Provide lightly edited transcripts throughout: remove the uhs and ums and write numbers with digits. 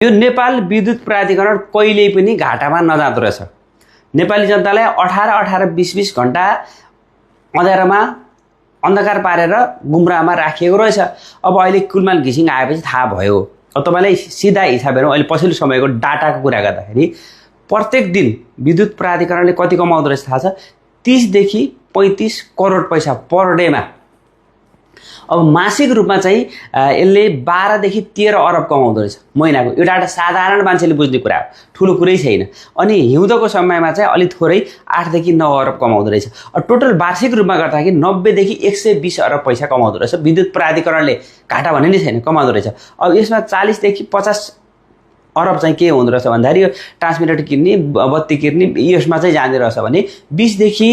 यो नेपाल विद्युत प्राधिकरण कहिल्यै पनि घाटामा नजाँदो रहेछ। नेपाली जनतालाई 18-20 घण्टा अँध्यारोमा अन्धकार पारेर गुमराहमा राखिएको रहेछ। अब अहिले कुलमान घिसिङ आएपछि थाहा भयो। अब तपाईलाई सिधा हिसाब हेरौँ, अहिले पछिल्लो समयको डाटाको कुरा गर्दाखेरि प्रत्येक दिन विद्युत प्राधिकरणले कति कमाउँदो रहेछ थाहा छ? 30 देखि 35 करोड पैसा पर डेमा। अब मासिक रूपमा चाहिँ यसले 12 देखि 13 अरब कमाउँदो रहेछ महिनाको। यो डाटा साधारण मान्छेले बुझ्ने कुरा हो, ठुलो कुरै छैन। अनि हिउँदको समयमा चाहिँ अलि थोरै 8 देखि 9 अरब कमाउँदो रहेछ। टोटल वार्षिक रूपमा गर्दाखेरि 90 देखि 120 अरब पैसा कमाउँदो रहेछ विद्युत प्राधिकरणले। घाटा भन्ने नै छैन, कमाउँदो रहेछ। अब यसमा 40 देखि 50 अरब चाहिँ के हुँदो रहेछ भन्दाखेरि यो ट्रान्समिटर किन्ने, बत्ती किन्ने यसमा चाहिँ जाँदो रहेछ भने 20 देखि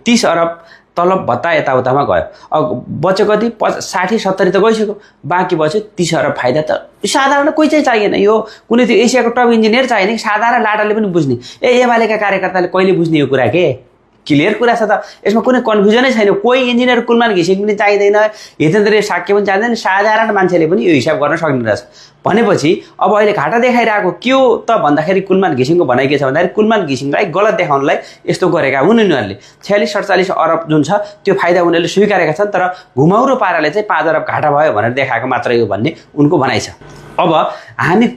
30 अरब तलब भत्ता यताउतामा गयो। अब बच्यो कति? 60-70 त गइसक्यो, बाँकी बच्यो 30 अरब फाइदा। त साधारण कोही चाहिँ चाहिएन। यो कुनै त्यो एसियाको टप इन्जिनियर चाहिएन कि साधारण लाटाले पनि बुझ्ने। एमालेका कार्यकर्ताले कहिले बुझ्ने यो कुरा के? क्लियर कुरा छ त, यसमा कुनै कन्फ्युजनै छैन। कोही इन्जिनियर कुलमान घिसिङ पनि चाहिँदैन, हितेन्द्र साक्य पनि चाहिँदैन, साधारण मान्छेले पनि यो हिसाब गर्न सक्ने रहेछ। भनेपछि अब अहिले घाटा देखाइरहेको के हो त भन्दाखेरि कुलमान घिसिङको भनाइ के छ भन्दाखेरि कुलमान घिसिङलाई गलत देखाउनलाई यस्तो गरेका हुन् उनीहरूले। 46-47 अरब जुन छ त्यो फाइदा उनीहरूले स्वीकारेका छन्, तर घुमाउरो पाराले चाहिँ 5 अरब घाटा भयो भनेर देखाएको मात्रै हो भन्ने उनको भनाइ छ। अब हामी